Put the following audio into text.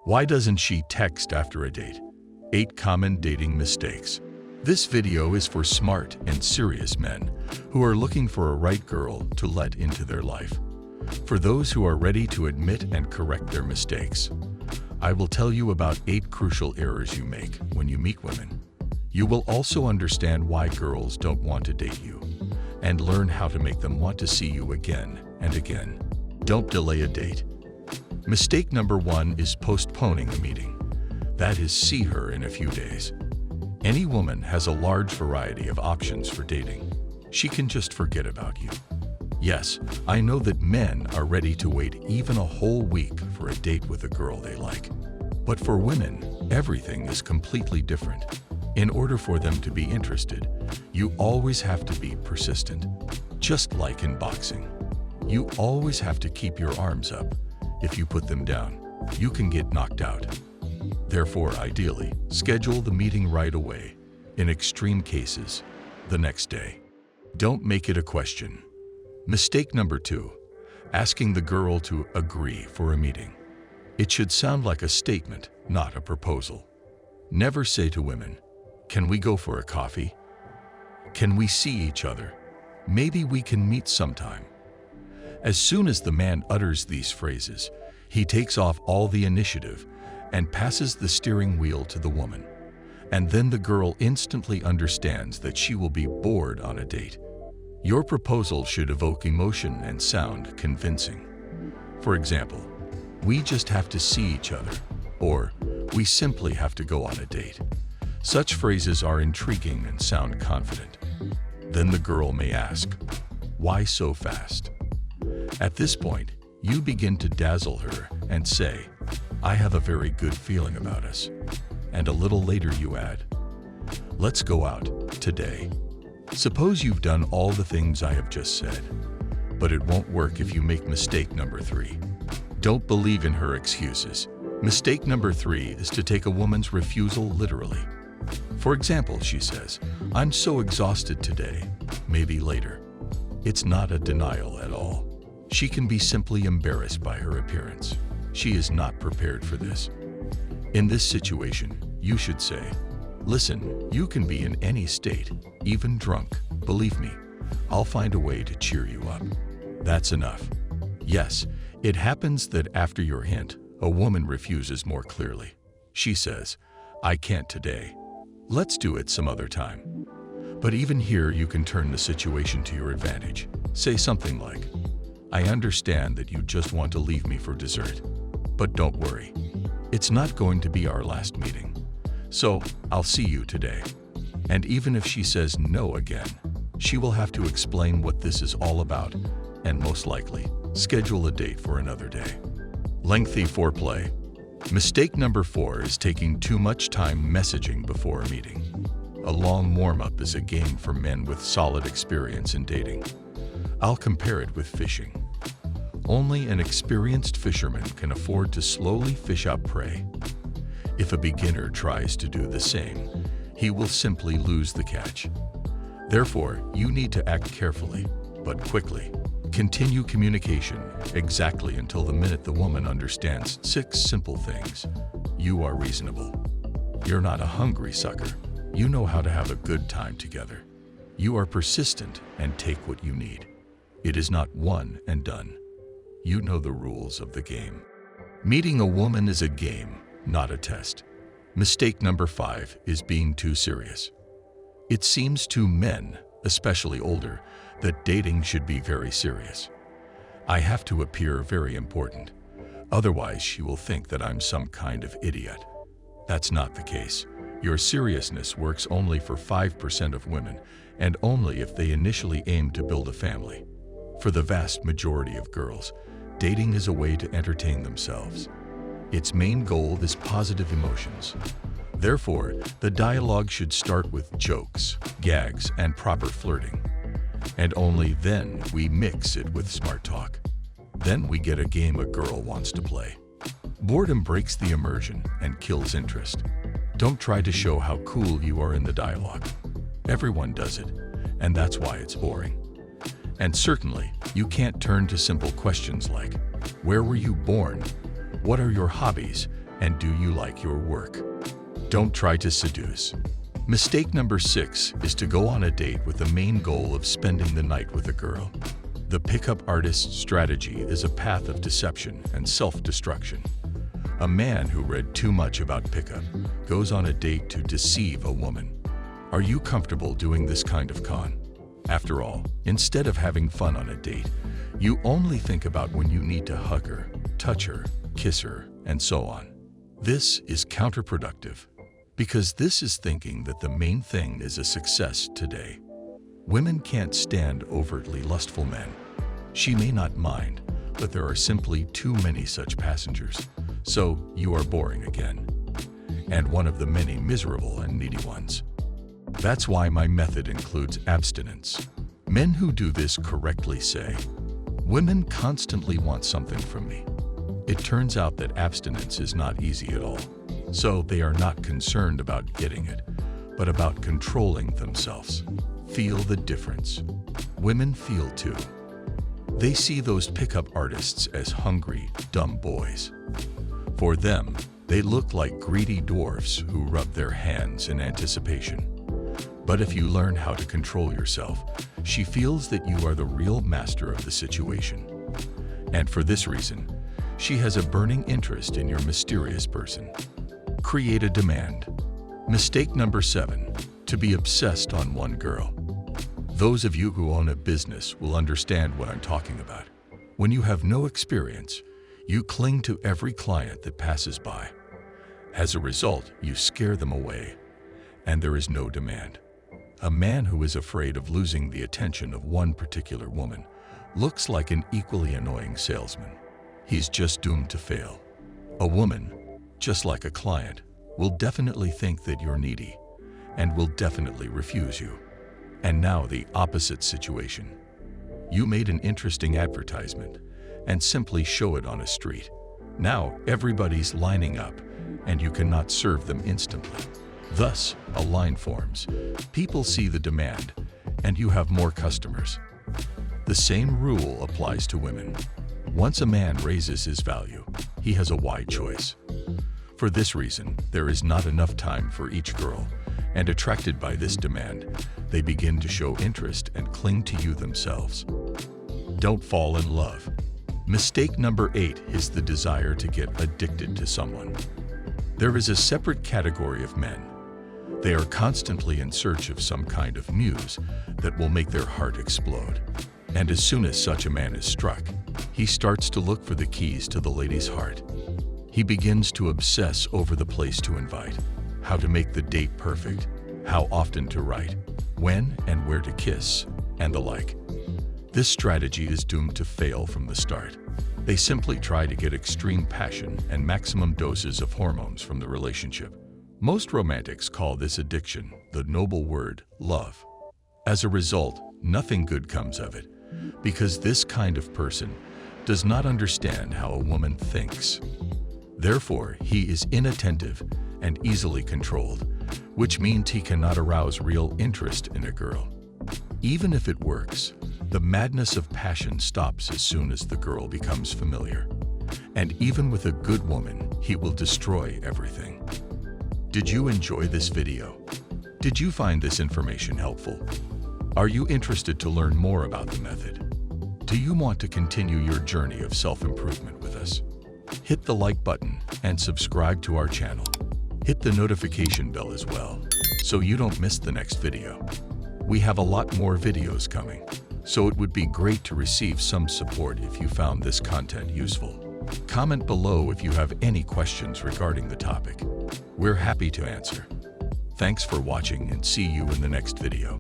Why doesn't she text after a date? 8 common dating mistakes. This video is for smart and serious men who are looking for a right girl to let into their life. For those who are ready to admit and correct their mistakes, I will tell you about 8 crucial errors you make when you meet women. You will also understand why girls don't want to date you and learn how to make them want to see you again and again. Don't delay a date. Mistake number 1 is postponing a meeting. That is, see her in a few days. Any woman has a large variety of options for dating. She can just forget about you. Yes, I know that men are ready to wait even a whole week for a date with a girl they like. But for women, everything is completely different. In order for them to be interested, you always have to be persistent. Just like in boxing, you always have to keep your arms up. If you put them down, you can get knocked out. Therefore, ideally, schedule the meeting right away. In extreme cases, the next day. Don't make it a question. Mistake number 2, asking the girl to agree for a meeting. It should sound like a statement, not a proposal. Never say to women, "Can we go for a coffee? Can we see each other? Maybe we can meet sometime." As soon as the man utters these phrases, he takes off all the initiative and passes the steering wheel to the woman. And then the girl instantly understands that she will be bored on a date. Your proposal should evoke emotion and sound convincing. For example, "We just have to see each other," or "We simply have to go on a date." Such phrases are intriguing and sound confident. Then the girl may ask, "Why so fast?" At this point, you begin to dazzle her and say, "I have a very good feeling about us." And a little later you add, "Let's go out today." Suppose you've done all the things I have just said, but it won't work if you make mistake number 3. Don't believe in her excuses. Mistake number 3 is to take a woman's refusal literally. For example, she says, "I'm so exhausted today, maybe later." It's not a denial at all. She can be simply embarrassed by her appearance. She is not prepared for this. In this situation, you should say, "Listen, you can be in any state, even drunk. Believe me, I'll find a way to cheer you up." That's enough. Yes, it happens that after your hint, a woman refuses more clearly. She says, "I can't today. Let's do it some other time." But even here, you can turn the situation to your advantage. Say something like, "I understand that you just want to leave me for dessert, but don't worry. It's not going to be our last meeting. So I'll see you today." And even if she says no again, she will have to explain what this is all about and most likely schedule a date for another day. Lengthy foreplay. Mistake number 4 is taking too much time messaging before a meeting. A long warm-up is a game for men with solid experience in dating. I'll compare it with fishing. Only an experienced fisherman can afford to slowly fish out prey. If a beginner tries to do the same, he will simply lose the catch. Therefore, you need to act carefully, but quickly. Continue communication exactly until the minute the woman understands 6 simple things. You are reasonable. You're not a hungry sucker. You know how to have a good time together. You are persistent and take what you need. It is not one and done. You know the rules of the game. Meeting a woman is a game, not a test. Mistake number 5 is being too serious. It seems to men, especially older, that dating should be very serious. I have to appear very important. Otherwise, she will think that I'm some kind of idiot. That's not the case. Your seriousness works only for 5% of women, and only if they initially aim to build a family. For the vast majority of girls, dating is a way to entertain themselves. Its main goal is positive emotions. Therefore, the dialogue should start with jokes, gags, and proper flirting. And only then we mix it with smart talk. Then we get a game a girl wants to play. Boredom breaks the immersion and kills interest. Don't try to show how cool you are in the dialogue. Everyone does it, and that's why it's boring. And certainly, you can't turn to simple questions like, "Where were you born? What are your hobbies?" And do you like your work? Don't try to seduce. Mistake number 6 is to go on a date with the main goal of spending the night with a girl. The pickup artist's strategy is a path of deception and self-destruction. A man who read too much about pickup goes on a date to deceive a woman. Are you comfortable doing this kind of con? After all, instead of having fun on a date, you only think about when you need to hug her, touch her, kiss her, and so on. This is counterproductive, because this is thinking that the main thing is a success today. Women can't stand overtly lustful men. She may not mind, but there are simply too many such passengers. So you are boring again, and one of the many miserable and needy ones. That's why my method includes abstinence. Men who do this correctly say, "Women constantly want something from me." It turns out that abstinence is not easy at all. So they are not concerned about getting it, but about controlling themselves. Feel the difference. Women feel too. They see those pickup artists as hungry, dumb boys. For them, they look like greedy dwarfs who rub their hands in anticipation. But if you learn how to control yourself, she feels that you are the real master of the situation. And for this reason, she has a burning interest in your mysterious person. Create a demand. Mistake number 7, to be obsessed on one girl. Those of you who own a business will understand what I'm talking about. When you have no experience, you cling to every client that passes by. As a result, you scare them away, and there is no demand. A man who is afraid of losing the attention of one particular woman looks like an equally annoying salesman. He's just doomed to fail. A woman, just like a client, will definitely think that you're needy and will definitely refuse you. And now the opposite situation. You made an interesting advertisement and simply show it on a street. Now everybody's lining up and you cannot serve them instantly. Thus, a line forms. People see the demand and you have more customers. The same rule applies to women. Once a man raises his value, he has a wide choice. For this reason, there is not enough time for each girl, and attracted by this demand, they begin to show interest and cling to you themselves. Don't fall in love. Mistake number 8 is the desire to get addicted to someone. There is a separate category of men. They are constantly in search of some kind of muse that will make their heart explode. And as soon as such a man is struck, he starts to look for the keys to the lady's heart. He begins to obsess over the place to invite, how to make the date perfect, how often to write, when and where to kiss, and the like. This strategy is doomed to fail from the start. They simply try to get extreme passion and maximum doses of hormones from the relationship. Most romantics call this addiction the noble word, love. As a result, nothing good comes of it, because this kind of person does not understand how a woman thinks. Therefore, he is inattentive and easily controlled, which means he cannot arouse real interest in a girl. Even if it works, the madness of passion stops as soon as the girl becomes familiar. And even with a good woman, he will destroy everything. Did you enjoy this video? Did you find this information helpful? Are you interested to learn more about the method? Do you want to continue your journey of self-improvement with us? Hit the like button and subscribe to our channel. Hit the notification bell as well, so you don't miss the next video. We have a lot more videos coming, so it would be great to receive some support if you found this content useful. Comment below if you have any questions regarding the topic. We're happy to answer. Thanks for watching and see you in the next video.